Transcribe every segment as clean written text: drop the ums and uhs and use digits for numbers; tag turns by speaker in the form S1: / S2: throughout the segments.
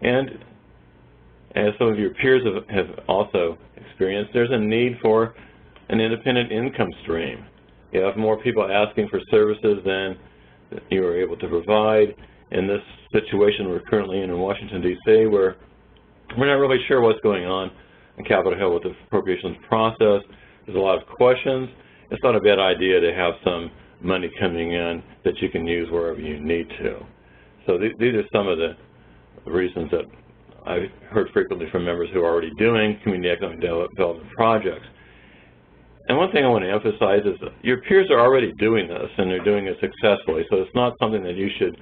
S1: And as some of your peers have also experienced, there's a need for an independent income stream. You have more people asking for services than you are able to provide. In this situation we're currently in Washington, D.C., where we're not really sure what's going on in Capitol Hill with the appropriations process. There's a lot of questions. It's not a bad idea to have some money coming in that you can use wherever you need to. So these are some of the reasons that I've heard frequently from members who are already doing community economic development projects. And one thing I want to emphasize is that your peers are already doing this, and they're doing it successfully. So it's not something that you should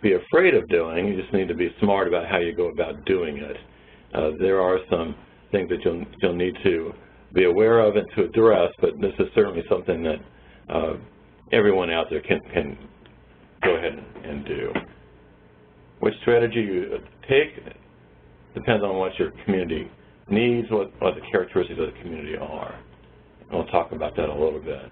S1: be afraid of doing. You just need to be smart about how you go about doing it. There are some things that you'll need to be aware of and to address, but this is certainly something that everyone out there can go ahead and do. Which strategy you take depends on what your community needs, what the characteristics of the community are. And we'll talk about that a little bit.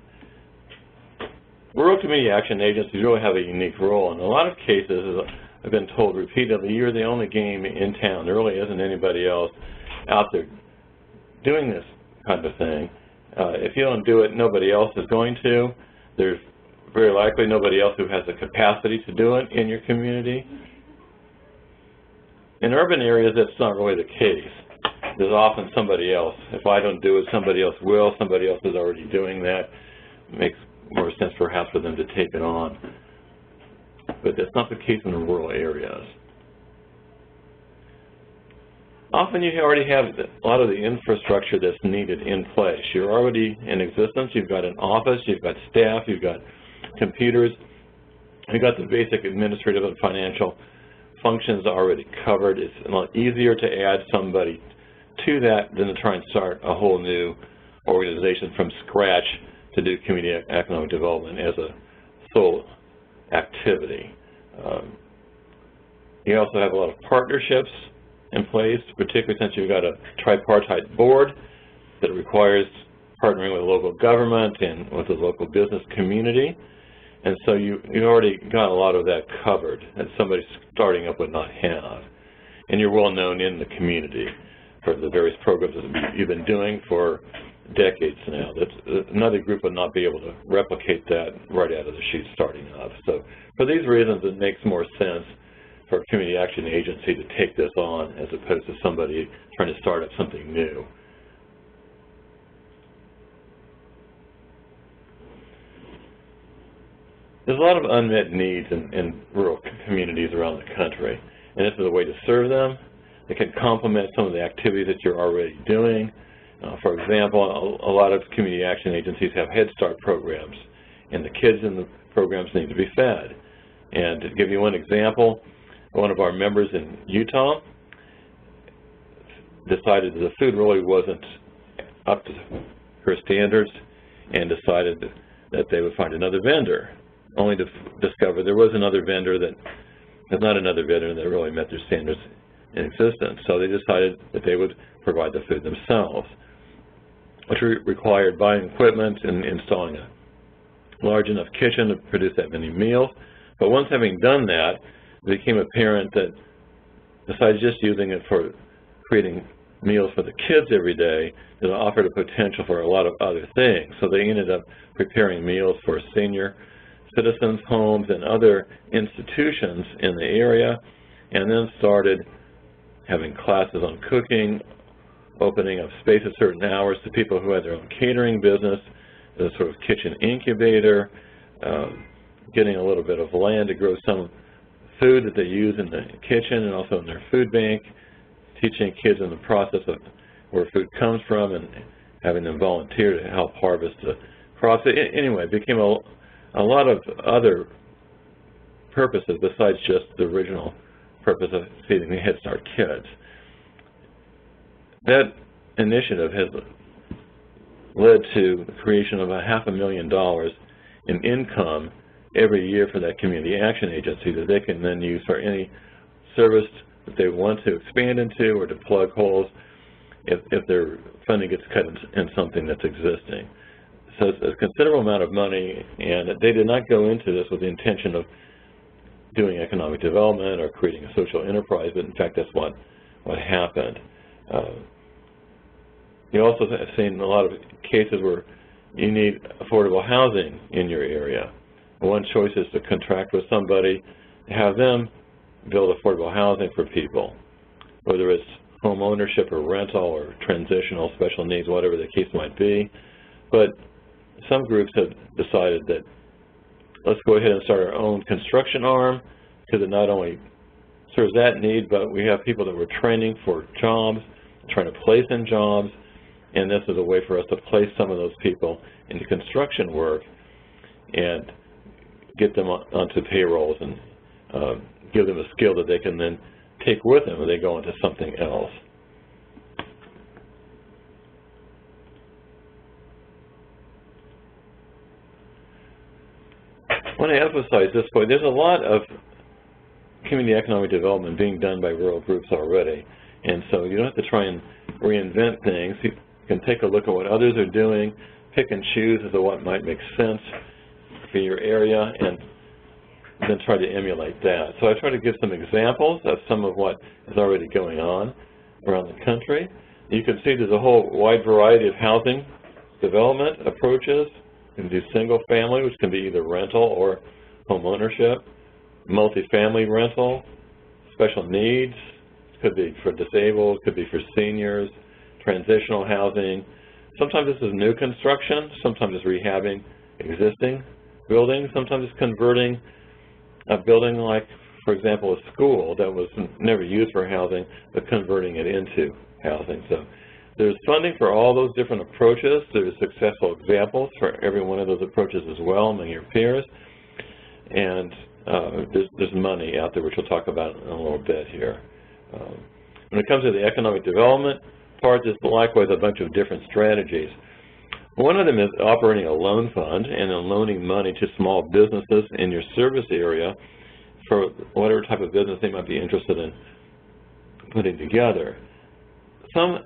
S1: Rural community action agencies really have a unique role. In a lot of cases, as I've been told repeatedly, you're the only game in town. There really isn't anybody else out there doing this kind of thing. If you don't do it, nobody else is going to. There's very likely nobody else who has the capacity to do it in your community. In urban areas, that's not really the case. There's often somebody else. If I don't do it, somebody else will. Somebody else is already doing that. It makes more sense perhaps for them to take it on. But that's not the case in the rural areas. Often you already have a lot of the infrastructure that's needed in place. You're already in existence. You've got an office, you've got staff, you've got computers, you've got the basic administrative and financial functions already covered. It's a lot easier to add somebody to that than to try and start a whole new organization from scratch to do community economic development as a sole activity. You also have a lot of partnerships in place, particularly since you've got a tripartite board that requires partnering with local government and with the local business community. And so you already got a lot of that covered that somebody starting up would not have. And you're well known in the community for the various programs that you've been doing for decades now. Another group would not be able to replicate that right out of the chute starting up. So for these reasons, it makes more sense for a community action agency to take this on as opposed to somebody trying to start up something new. There's a lot of unmet needs in rural communities around the country, and this is a way to serve them. It can complement some of the activities that you're already doing. For example, a lot of community action agencies have Head Start programs, and the kids in the programs need to be fed. And to give you one example, one of our members in Utah decided that the food really wasn't up to her standards and decided that they would find another vendor, only to discover there was another vendor that really met their standards in existence. So they decided that they would provide the food themselves, which required buying equipment and installing a large enough kitchen to produce that many meals. But once having done that, it became apparent that besides just using it for creating meals for the kids every day, it offered a potential for a lot of other things. So they ended up preparing meals for senior citizens' homes and other institutions in the area, and then started having classes on cooking, opening up space at certain hours to people who had their own catering business, a sort of kitchen incubator, getting a little bit of land to grow some food that they use in the kitchen and also in their food bank, teaching kids in the process of where food comes from and having them volunteer to help harvest the crops. Anyway, it became a lot of other purposes besides just the original purpose of feeding the Head Start kids. That initiative has led to the creation of $500,000 in income every year for that community action agency that they can then use for any service that they want to expand into or to plug holes if their funding gets cut in something that's existing. So it's a considerable amount of money, and they did not go into this with the intention of doing economic development or creating a social enterprise, but in fact that's what happened. You also have seen a lot of cases where you need affordable housing in your area. One choice is to contract with somebody, have them build affordable housing for people, whether it's home ownership or rental or transitional, special needs, whatever the case might be. But some groups have decided that let's go ahead and start our own construction arm, because it not only serves that need, but we have people that we're training for jobs, trying to place in jobs, and this is a way for us to place some of those people into construction work and get them onto payrolls and give them a skill that they can then take with them when they go into something else. I want to emphasize this point. There's a lot of community economic development being done by rural groups already, and so you don't have to try and reinvent things. You can take a look at what others are doing, pick and choose as to what might make sense for your area, and then try to emulate that. So I try to give some examples of some of what is already going on around the country. You can see there's a whole wide variety of housing development approaches. You can do single family, which can be either rental or home ownership, multifamily rental, special needs, could be for disabled, could be for seniors, transitional housing. Sometimes this is new construction, sometimes it's rehabbing existing buildings, sometimes it's converting a building like, for example, a school that was never used for housing, but converting it into housing. So there's funding for all those different approaches. There's successful examples for every one of those approaches as well among your peers. And there's money out there, which we'll talk about in a little bit here. When it comes to the economic development part, there's likewise a bunch of different strategies. One of them is operating a loan fund and then loaning money to small businesses in your service area for whatever type of business they might be interested in putting together. Some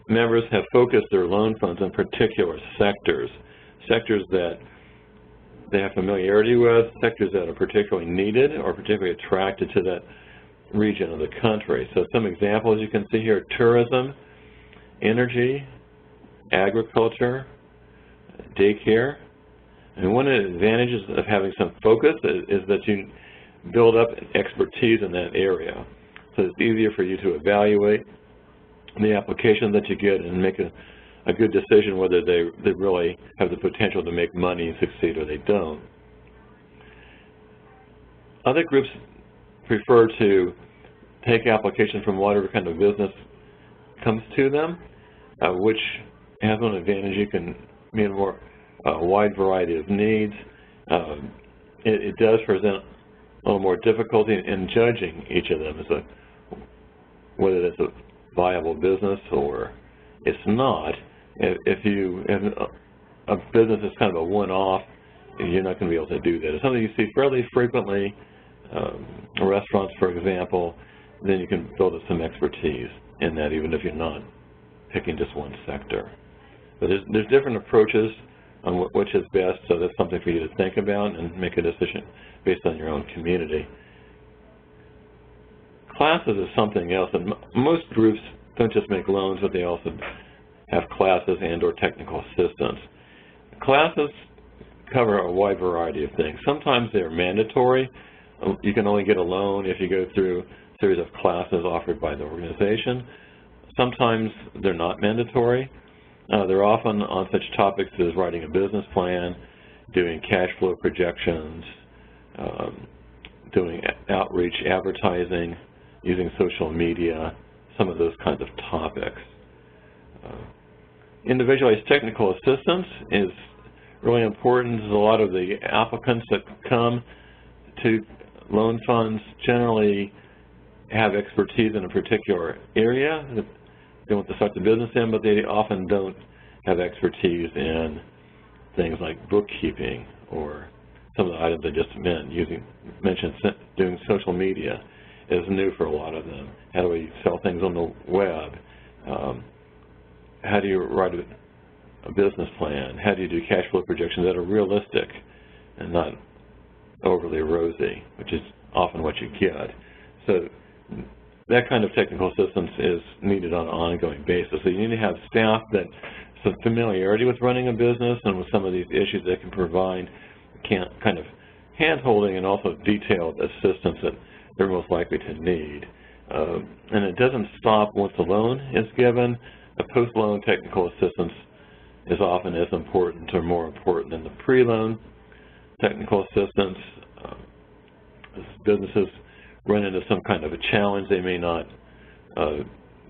S1: members have focused their loan funds on particular sectors that they have familiarity with, sectors that are particularly needed or particularly attracted to that region of the country. So some examples you can see here: tourism, energy, agriculture, daycare. And one of the advantages of having some focus is that you build up expertise in that area. So it's easier for you to evaluate the application that you get and make a good decision whether they really have the potential to make money and succeed or they don't. Other groups prefer to take applications from whatever kind of business comes to them, which has one advantage: you can meet a wide variety of needs. It does present a little more difficulty in judging each of them as whether that's a viable business or it's not. If you have a business that's kind of a one-off, you're not going to be able to do that. If something you see fairly frequently, restaurants, for example, then you can build up some expertise in that, even if you're not picking just one sector. But there's different approaches on which is best, so that's something for you to think about and make a decision based on your own community. Classes is something else, and most groups don't just make loans, but they also have classes and or technical assistance. Classes cover a wide variety of things. Sometimes they're mandatory. You can only get a loan if you go through a series of classes offered by the organization. Sometimes they're not mandatory. They're often on such topics as writing a business plan, doing cash flow projections, doing outreach advertising, using social media, some of those kinds of topics. Individualized technical assistance is really important. A lot of the applicants that come to loan funds generally have expertise in a particular area that they want to start the business in, but they often don't have expertise in things like bookkeeping or some of the items I just mentioned. Doing social media is new for a lot of them. How do we sell things on the web? How do you write a business plan? How do you do cash flow projections that are realistic and not overly rosy, which is often what you get. So that kind of technical assistance is needed on an ongoing basis. So you need to have staff that some familiarity with running a business and with some of these issues that can provide kind of hand-holding and also detailed assistance that they're most likely to need. And it doesn't stop once the loan is given. A post-loan technical assistance is often as important or more important than the pre-loan technical assistance. As businesses run into some kind of a challenge they may not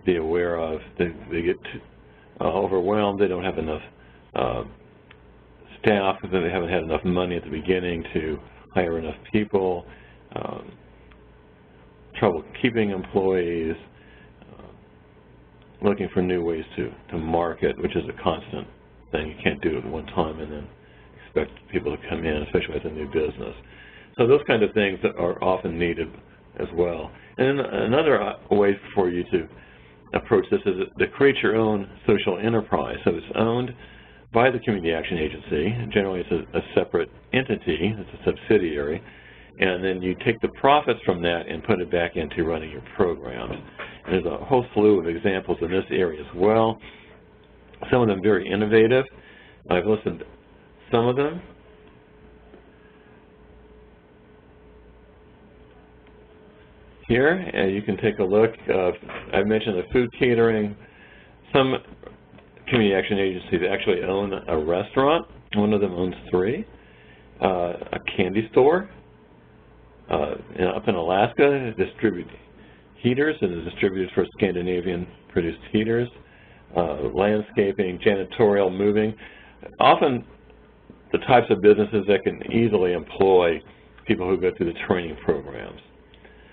S1: be aware of, they get overwhelmed, they don't have enough staff, they haven't had enough money at the beginning to hire enough people, trouble keeping employees, looking for new ways to market, which is a constant thing. You can't do it at one time and then expect people to come in, especially with a new business. So those kind of things that are often needed as well. And then another way for you to approach this is to create your own social enterprise. So it's owned by the Community Action Agency. Generally it's a separate entity, it's a subsidiary, and then you take the profits from that and put it back into running your programs. And there's a whole slew of examples in this area as well. Some of them very innovative. I've listed some of them. Here, you can take a look. I mentioned the food catering. Some community action agencies actually own a restaurant. One of them owns 3. A candy store. Up in Alaska, distribute heaters and the distributors for Scandinavian-produced heaters. Landscaping, janitorial, moving. Often the types of businesses that can easily employ people who go through the training programs.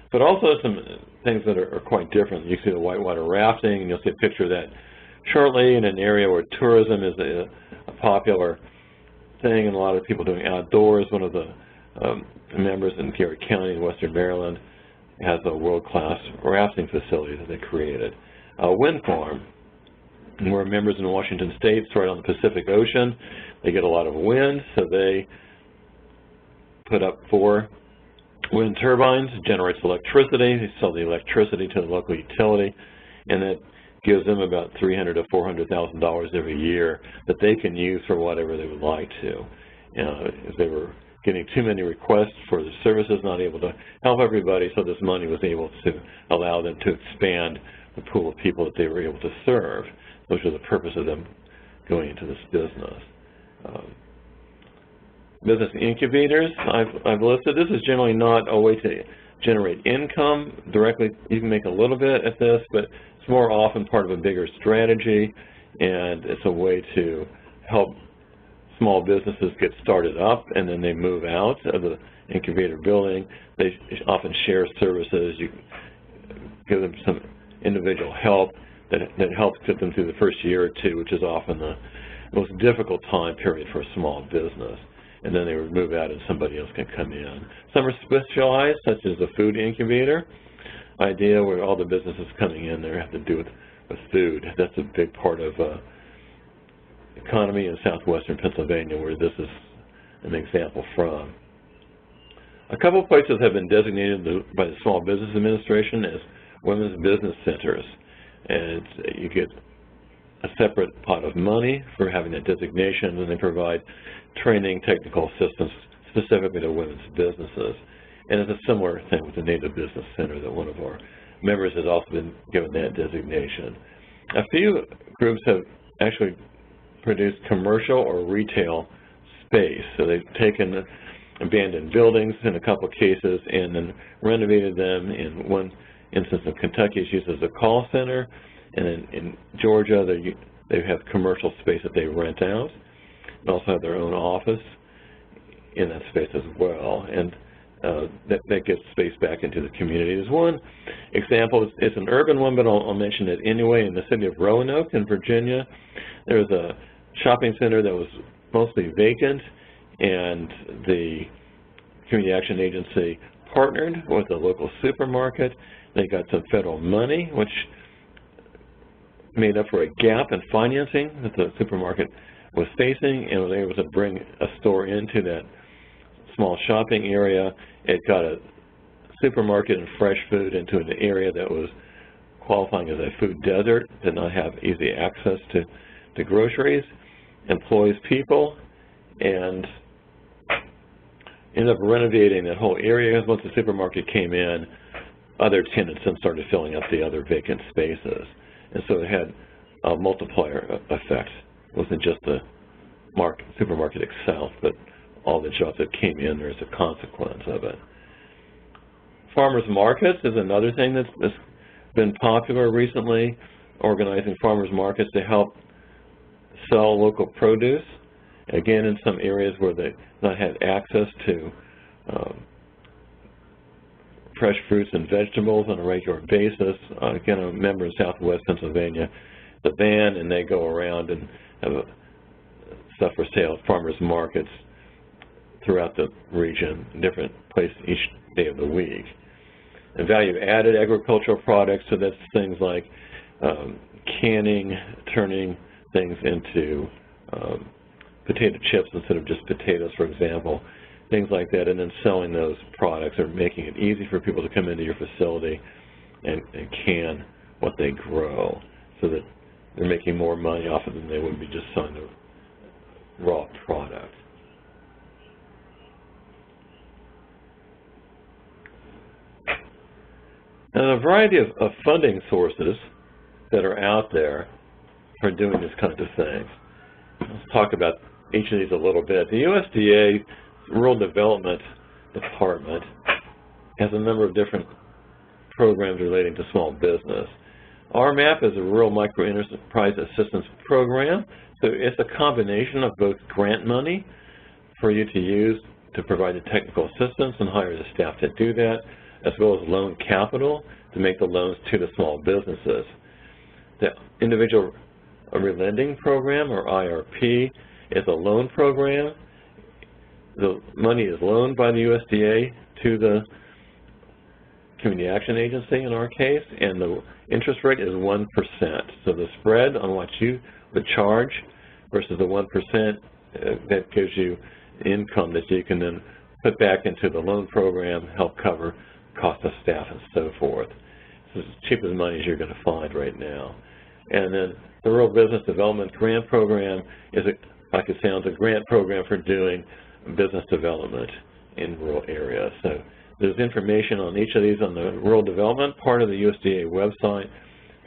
S1: But also some things that are quite different. You see the whitewater rafting, and you'll see a picture of that shortly in an area where tourism is a popular thing and a lot of people doing outdoors. One of the members in Peoria County in western Maryland has a world-class rafting facility that they created. A wind farm, where members in Washington State, it's right on the Pacific Ocean. They get a lot of wind, so they put up 4 wind turbines, it generates electricity, they sell the electricity to the local utility, and that gives them about $300,000 to $400,000 every year that they can use for whatever they would like to. If they were getting too many requests for the services, not able to help everybody, so this money was able to allow them to expand the pool of people that they were able to serve, which was the purpose of them going into this business. Business incubators I've listed. This is generally not a way to generate income directly. You can make a little bit at this, but it's more often part of a bigger strategy, and it's a way to help small businesses get started up, and then they move out of the incubator building. They often share services. You give them some individual help that helps get them through the first year or 2, which is often the most difficult time period for a small business. And then they would move out and somebody else can come in. Some are specialized, such as the food incubator idea, where all the businesses coming in there have to do with food. That's a big part of economy in southwestern Pennsylvania, where this is an example from. A couple of places have been designated by the Small Business Administration as women's business centers. And you get a separate pot of money for having that designation, and they provide training, technical assistance specifically to women's businesses. And it's a similar thing with the Native Business Center that one of our members has also been given that designation. A few groups have actually produced commercial or retail space. So they've taken abandoned buildings in a couple cases and then renovated them. In one instance of Kentucky, it's used as a call center. And in Georgia, they have commercial space that they rent out. They also have their own office in that space as well. And that gets space back into the community. There's one example, it's an urban one, but I'll mention it anyway. In the city of Roanoke in Virginia, there was a shopping center that was mostly vacant, and the Community Action Agency partnered with a local supermarket. They got some federal money, which made up for a gap in financing that the supermarket was facing, and was able to bring a store into that small shopping area. It got a supermarket and fresh food into an area that was qualifying as a food desert, did not have easy access to groceries, employs people, and ended up renovating that whole area. Once the supermarket came in, other tenants then started filling up the other vacant spaces. And so it had a multiplier effect. It wasn't just the supermarket itself, but all the jobs that came in there as a consequence of it. Farmers markets is another thing that's been popular recently, organizing farmers markets to help sell local produce. Again, in some areas where they not had access to fresh fruits and vegetables on a regular basis. Again, I'm a member in Southwest Pennsylvania, the van, and they go around and have stuff for sale at farmers markets throughout the region, different places each day of the week. And value-added agricultural products, so that's things like canning, turning things into potato chips instead of just potatoes, for example, things like that, and then selling those products or making it easy for people to come into your facility and can what they grow so that they're making more money off of it than they would be just selling the raw product. And a variety of funding sources that are out there for doing this kind of things. Let's talk about each of these a little bit. The USDA Rural Development Department has a number of different programs relating to small business. RMAP is a Rural Micro Enterprise Assistance Program, so it's a combination of both grant money for you to use to provide the technical assistance and hire the staff to do that, as well as loan capital to make the loans to the small businesses. The Individual Relending Program, or IRP, is a loan program. The money is loaned by the USDA to the Community Action Agency in our case, and the interest rate is 1%. So the spread on what you would charge versus the 1%, that gives you income that you can then put back into the loan program, help cover cost of staff and so forth. It's as cheap as money as you're going to find right now. And then the Rural Business Development Grant Program is, like it sounds, a grant program for doing business development in rural areas. So there's information on each of these on the rural development part of the USDA website.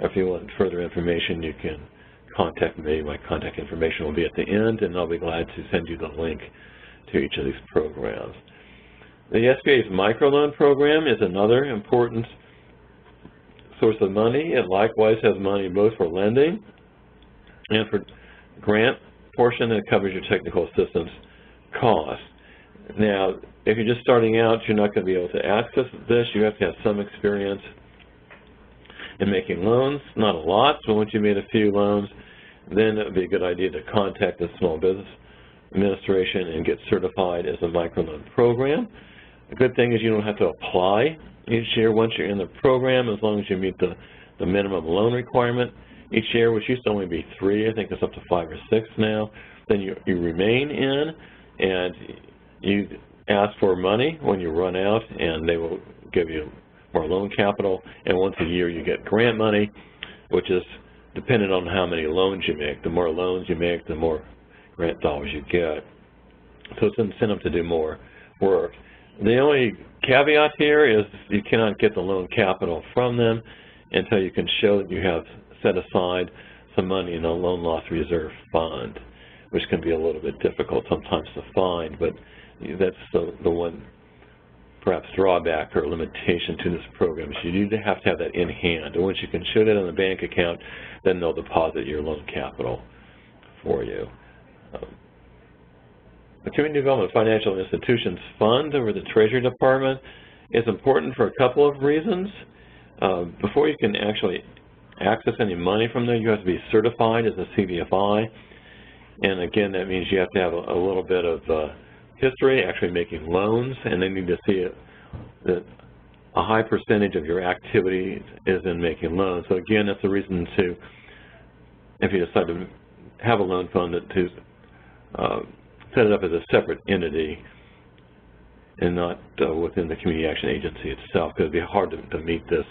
S1: If you want further information, you can contact me. My contact information will be at the end, and I'll be glad to send you the link to each of these programs. The SBA's microloan program is another important source of money. It likewise has money both for lending and for grant portion that covers your technical assistance costs. Now, if you're just starting out, you're not going to be able to access this. You have to have some experience in making loans, not a lot, so once you made a few loans, then it would be a good idea to contact the Small Business Administration and get certified as a microloan program. The good thing is you don't have to apply each year once you're in the program, as long as you meet the minimum loan requirement each year, which used to only be 3. I think it's up to 5 or 6 now. Then you remain in, and you ask for money when you run out, and they will give you more loan capital. And once a year you get grant money, which is dependent on how many loans you make. The more loans you make, the more grant dollars you get. So it's an incentive to do more work. The only caveat here is you cannot get the loan capital from them until you can show that you have set aside some money in a loan loss reserve fund, which can be a little bit difficult sometimes to find, but that's the one perhaps drawback or limitation to this program. Is you need to have that in hand. And once you can show that on the bank account, then they'll deposit your loan capital for you. The Community Development Financial Institutions Fund over the Treasury Department is important for a couple of reasons. Before you can actually access any money from there, you have to be certified as a CDFI. And again, that means you have to have a little bit of history, actually making loans, and they need to see that a high percentage of your activity is in making loans. So again, that's the reason to, if you decide to have a loan fund, to set it up as a separate entity and not within the Community Action Agency itself, because it would be hard to meet this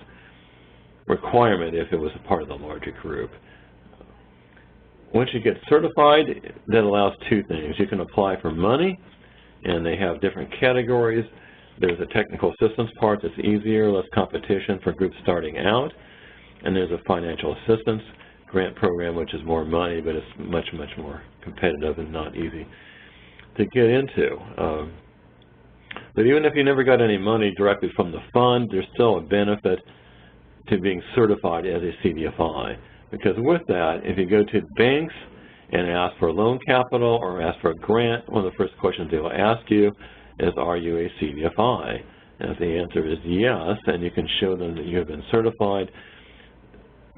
S1: requirement if it was a part of the larger group. Once you get certified, that allows two things. You can apply for money, and they have different categories. There's a technical assistance part that's easier, less competition for groups starting out, and there's a financial assistance grant program, which is more money, but it's much, much more competitive and not easy to get into. But even if you never got any money directly from the fund, there's still a benefit to being certified as a CDFI. Because with that, if you go to banks and ask for loan capital or ask for a grant, one of the first questions they will ask you is, are you a CDFI? And if the answer is yes, and you can show them that you have been certified,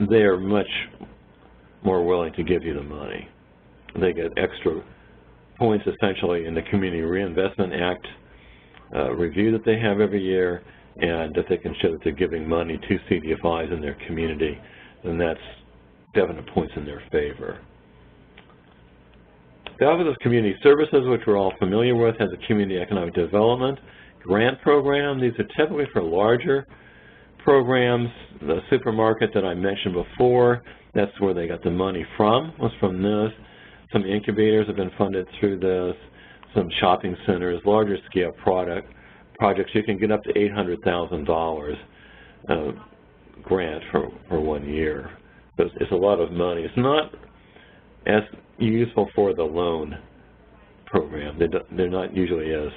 S1: they are much more willing to give you the money. They get extra points essentially in the Community Reinvestment Act review that they have every year, and if they can show that they're giving money to CDFIs in their community, then that's definite points in their favor. The Office of Community Services, which we're all familiar with, has a Community Economic Development grant program. These are typically for larger programs. The supermarket that I mentioned before, that's where they got the money from, was from this. Some incubators have been funded through this. Some shopping centers, larger scale projects, you can get up to $800,000 grant for 1 year. So it's a lot of money. It's not as useful for the loan program. They're not usually as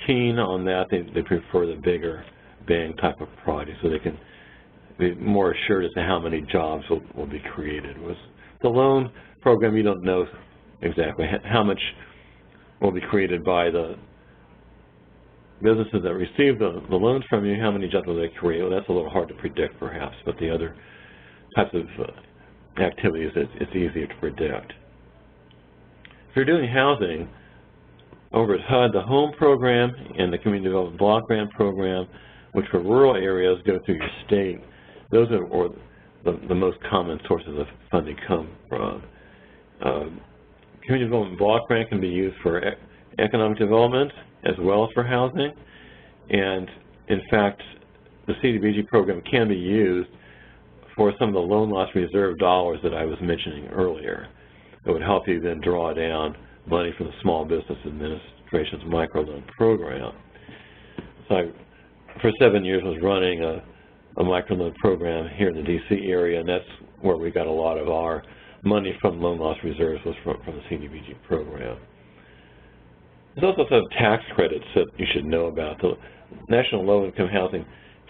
S1: keen on that. They prefer the bigger bang type of project, so they can be more assured as to how many jobs will be created. With the loan program, you don't know exactly how much will be created by the businesses that receive the loans from you, how many jobs will they create. Well, that's a little hard to predict perhaps, but the other types of activities, it's easier to predict. If you're doing housing, over at HUD, the HOME program and the Community Development Block Grant program, which for rural areas go through your state, those are the most common sources of funding come from. Community Development Block Grant can be used for economic development as well as for housing. And in fact, the CDBG program can be used for some of the loan loss reserve dollars that I was mentioning earlier. It would help you then draw down money from the Small Business Administration's microloan program. So I, for 7 years, was running a microloan program here in the DC area, and that's where we got a lot of our money from loan loss reserves was from the CDBG program. There's also some tax credits that you should know about. The National Low Income Housing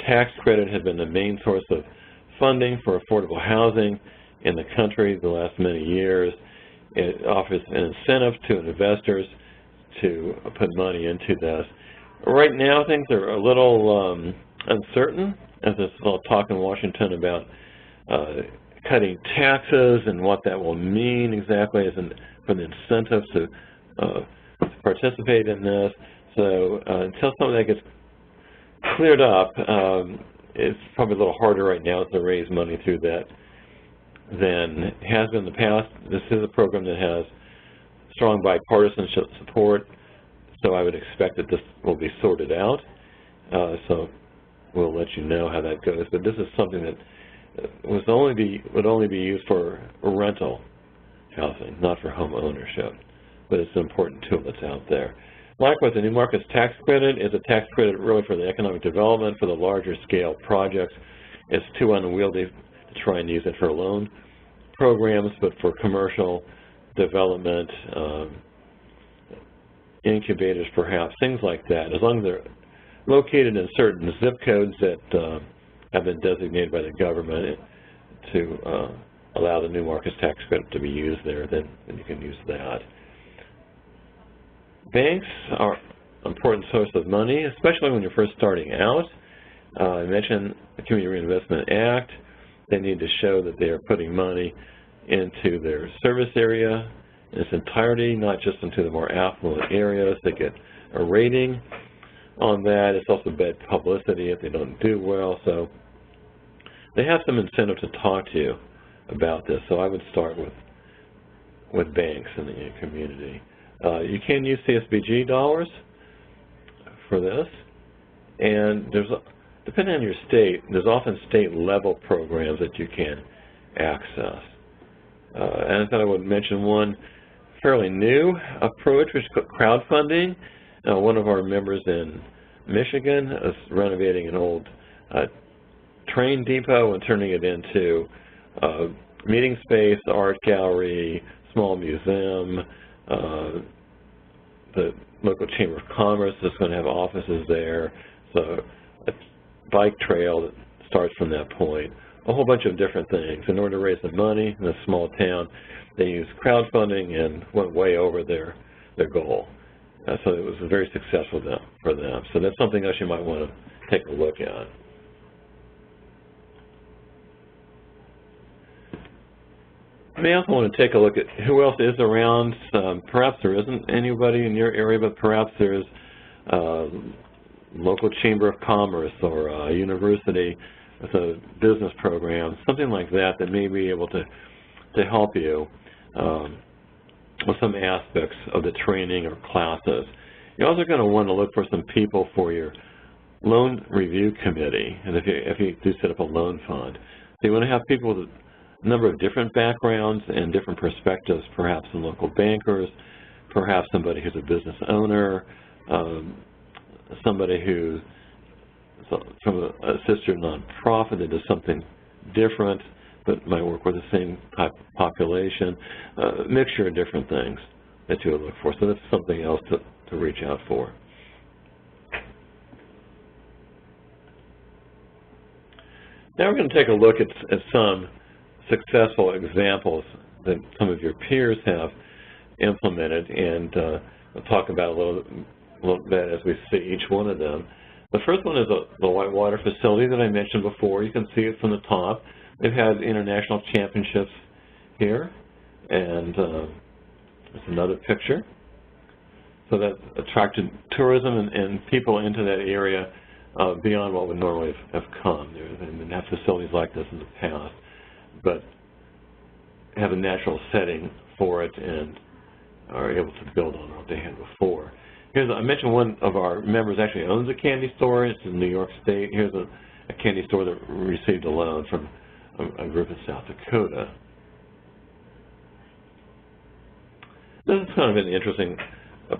S1: Tax Credit has been the main source of funding for affordable housing in the country the last many years. It offers an incentive to investors to put money into this. Right now, things are a little uncertain, as there's a lot of talk in Washington about cutting taxes and what that will mean exactly as for the incentives to participate in this. So until some of that gets cleared up, it's probably a little harder right now to raise money through that than it has been in the past. This is a program that has strong bipartisan support, so I would expect that this will be sorted out. So we'll let you know how that goes. But this is something that would only be used for rental housing, not for home ownership. But it's an important tool that's out there. Likewise, the New Markets Tax Credit is a tax credit really for the economic development for the larger scale projects. It's too unwieldy to try and use it for loan programs, but for commercial development, incubators perhaps, things like that. As long as they're located in certain zip codes that have been designated by the government to allow the New Markets Tax Credit to be used there, then you can use that. Banks are an important source of money, especially when you're first starting out. I mentioned the Community Reinvestment Act. They need to show that they are putting money into their service area in its entirety, not just into the more affluent areas. They get a rating on that. It's also bad publicity if they don't do well. So they have some incentive to talk to you about this. So I would start with banks in the community. You can use CSBG dollars for this. And depending on your state, there's often state-level programs that you can access. And I thought I would mention one fairly new approach, which is crowdfunding. One of our members in Michigan is renovating an old train depot and turning it into meeting space, art gallery, small museum. The local Chamber of Commerce is going to have offices there. So a bike trail that starts from that point. A whole bunch of different things. In order to raise the money in a small town, they used crowdfunding and went way over their goal. So it was very successful for them. So that's something else you might want to take a look at. You may also want to take a look at who else is around. Perhaps there isn't anybody in your area, but perhaps there's local Chamber of Commerce or a university with a business program, something like that, that may be able to help you with some aspects of the training or classes. You're also going to want to look for some people for your loan review committee, and if you do set up a loan fund. So you want to have people with a number of different backgrounds and different perspectives, perhaps some local bankers, perhaps somebody who's a business owner, somebody who's from a sister nonprofit that does something different but might work with the same type of population, a mixture of different things that you would look for. So that's something else to reach out for. Now we're going to take a look at some successful examples that some of your peers have implemented, and we'll talk about a little bit as we see each one of them. The first one is the whitewater facility that I mentioned before. You can see it from the top. They've had international championships here, and there's another picture. So that attracted tourism and people into that area beyond what would normally have come. They've been had facilities like this in the past, but have a natural setting for it and are able to build on what they had before. I mentioned one of our members actually owns a candy store. It's in New York State. Here's a candy store that received a loan from a group in South Dakota. This is kind of an interesting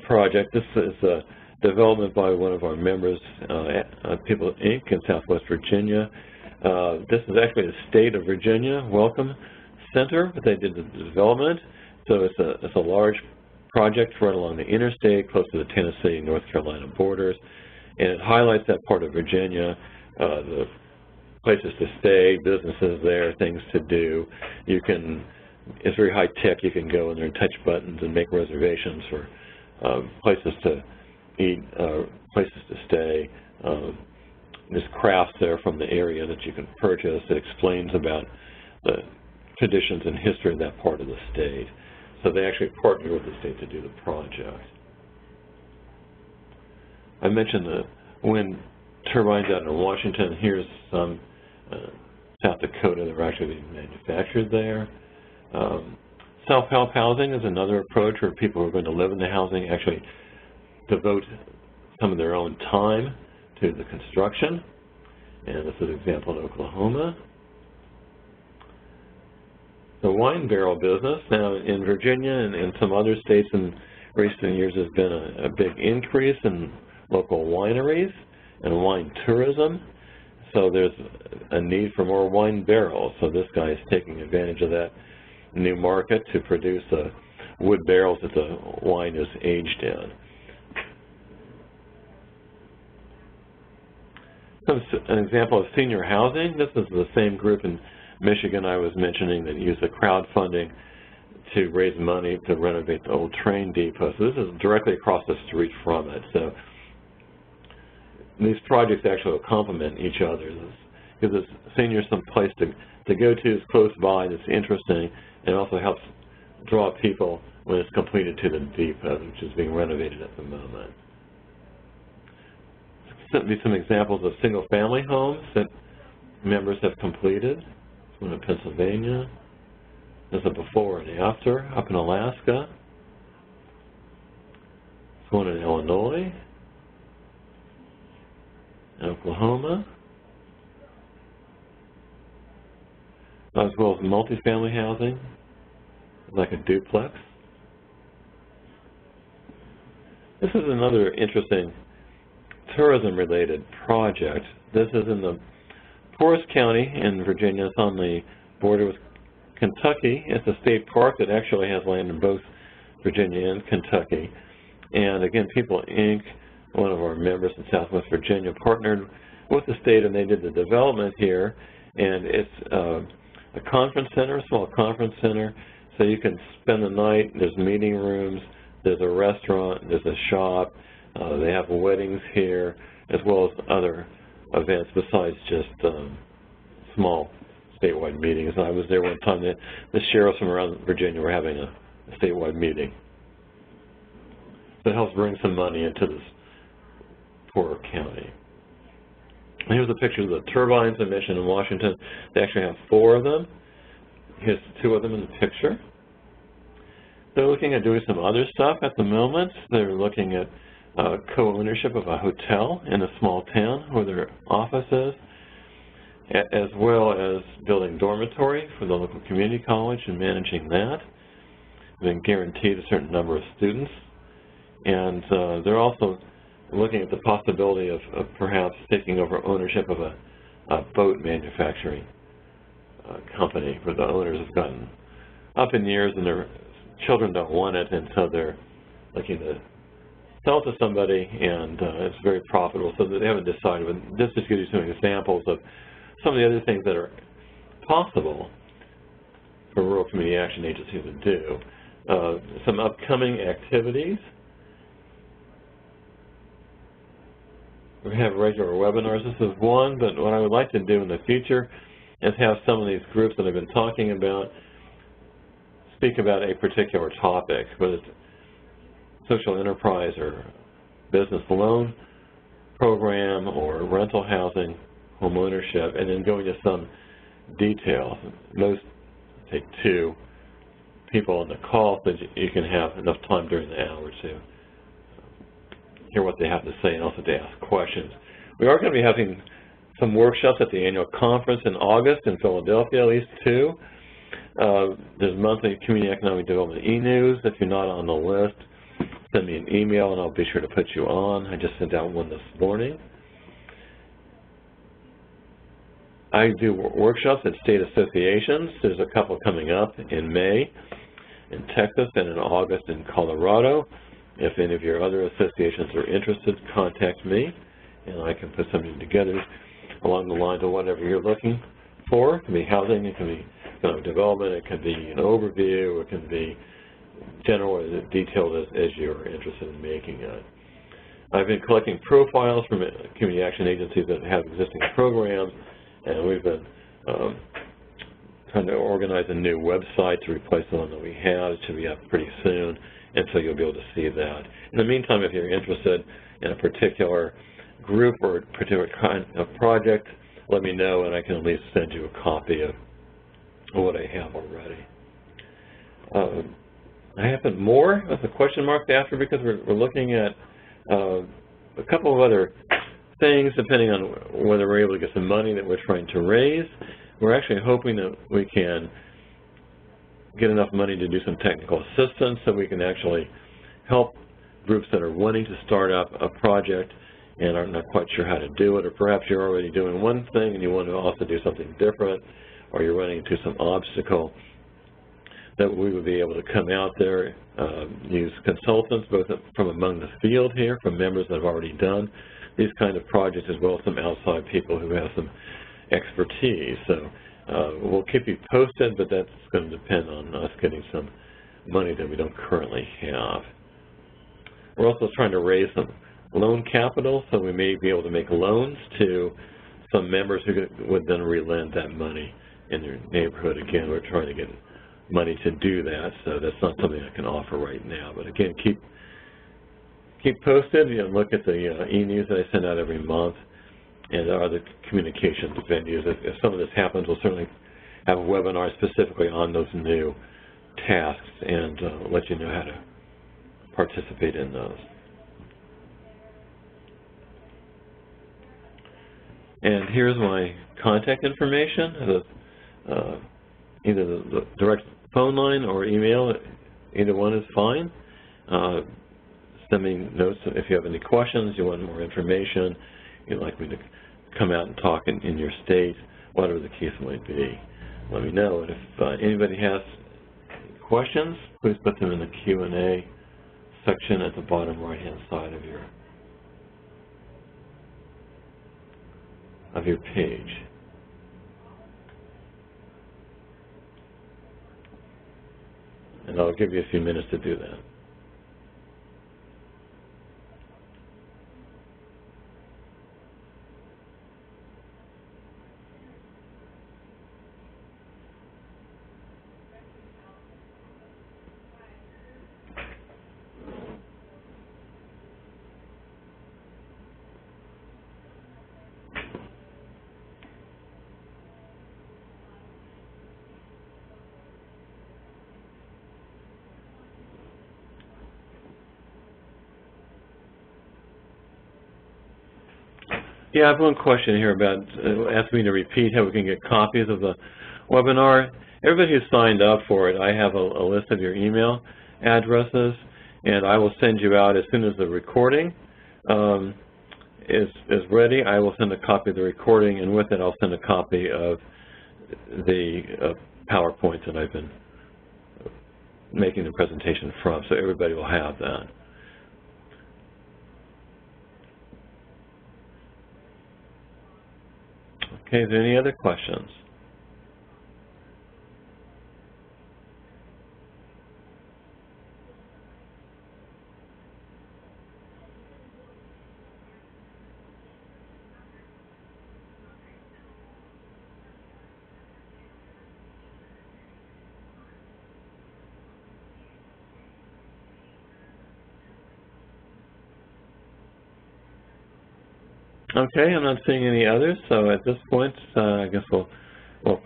S1: project. This is a development by one of our members, People Inc. in Southwest Virginia. This is actually the state of Virginia Welcome Center, but they did the development. So it's a large project right along the interstate, close to the Tennessee, North Carolina borders, and it highlights that part of Virginia, the places to stay, businesses there, things to do. It's very high tech. You can go in there and touch buttons and make reservations for places to eat, places to stay. There's crafts there from the area that you can purchase. It explains about the traditions and history of that part of the state. So they actually partnered with the state to do the project. I mentioned the wind turbines out in Washington. Here's some South Dakota that were actually being manufactured there. Self-help housing is another approach where people who are going to live in the housing actually devote some of their own time to the construction. And this is an example in Oklahoma. The wine barrel business, now in Virginia and some other states in recent years, has been a big increase in local wineries and wine tourism. So there's a need for more wine barrels. So this guy is taking advantage of that new market to produce wood barrels that the wine is aged in. An example of senior housing. This is the same group in Michigan I was mentioning that used the crowdfunding to raise money to renovate the old train depot. So this is directly across the street from it. So these projects actually will complement each other. This gives us seniors some place to go to, is close by, that's interesting, and also helps draw people when it's completed to the depot, which is being renovated at the moment. These are some examples of single-family homes that members have completed. This one in Pennsylvania. There's a before and after up in Alaska. This one in Illinois. Oklahoma, as well as multifamily housing, like a duplex. This is another interesting tourism-related project. This is in the poorest county in Virginia. It's on the border with Kentucky. It's a state park that actually has land in both Virginia and Kentucky. And again, People Inc., one of our members in Southwest Virginia, partnered with the state, and they did the development here. And it's a conference center, a small conference center, so you can spend the night. There's meeting rooms, there's a restaurant, there's a shop. They have weddings here, as well as other events besides just small statewide meetings. I was there one time. The sheriffs from around Virginia were having a statewide meeting. So it helps bring some money into this poorer county. And here's a picture of the turbines in Mission in Washington. They actually have 4 of them. Here's 2 of them in the picture. They're looking at doing some other stuff at the moment. They're looking at co-ownership of a hotel in a small town where their office is, as well as building dormitory for the local community college and managing that. They've been guaranteed a certain number of students. And they're also looking at the possibility of perhaps taking over ownership of a boat manufacturing company where the owners have gotten up in years and their children don't want it, and so they're looking to sell to somebody, and it's very profitable, so they haven't decided. But this just gives you some examples of some of the other things that are possible for rural community action agencies to do. Some upcoming activities. We have regular webinars. This is one, but what I would like to do in the future is have some of these groups that I've been talking about speak about a particular topic, whether it's social enterprise or business loan program or rental housing, home ownership, and then go into some detail. Most take 2 people on the call so that you can have enough time during the hour to hear what they have to say and also to ask questions. We are going to be having some workshops at the annual conference in August in Philadelphia, at least 2. There's monthly community economic development e-news. If you're not on the list, send me an email and I'll be sure to put you on. I just sent out one this morning. I do workshops at state associations. There's a couple coming up in May in Texas and in August in Colorado. If any of your other associations are interested, contact me and I can put something together along the lines of whatever you're looking for. It can be housing, it can be economic development, it can be an overview, it can be general or detailed as you're interested in making it. I've been collecting profiles from community action agencies that have existing programs, and we've been trying to organize a new website to replace the one that we have. It should be up pretty soon, and so you'll be able to see that. In the meantime, if you're interested in a particular group or a particular kind of project, let me know and I can at least send you a copy of what I have already. I have more with a question mark after because we're looking at a couple of other things depending on whether we're able to get some money that we're trying to raise. We're actually hoping that we can get enough money to do some technical assistance so we can actually help groups that are wanting to start up a project and are not quite sure how to do it, or perhaps you're already doing one thing and you want to also do something different, or you're running into some obstacle, that we would be able to come out there, use consultants both from among the field here, from members that have already done these kind of projects, as well as some outside people who have some expertise. So we'll keep you posted, but that's going to depend on us getting some money that we don't currently have. We're also trying to raise some loan capital, so we may be able to make loans to some members who would then relend that money in their neighborhood. Again, we're trying to get money to do that, so that's not something I can offer right now. But again, keep posted. You know, look at the e-news that I send out every month, and there are other communications venues. If some of this happens, we'll certainly have a webinar specifically on those new tasks and let you know how to participate in those. And here's my contact information. Either the direct phone line or email, either one is fine. Send me notes if you have any questions, you want more information, you'd like me to come out and talk in your state, whatever the case might be. Let me know. And if anybody has questions, please put them in the Q&A section at the bottom right-hand side of your page. And I'll give you a few minutes to do that. Yeah, I have one question here about asking me to repeat how we can get copies of the webinar. Everybody who signed up for it, I have a list of your email addresses, and I will send you out as soon as the recording is ready. I will send a copy of the recording, and with it I'll send a copy of the PowerPoint that I've been making the presentation from, so everybody will have that. Okay, is there any other questions? Okay, I'm not seeing any others, so at this point, I guess we'll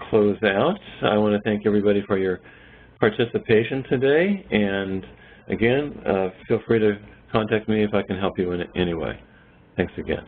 S1: close out. I want to thank everybody for your participation today, and again, feel free to contact me if I can help you in any way. Thanks again.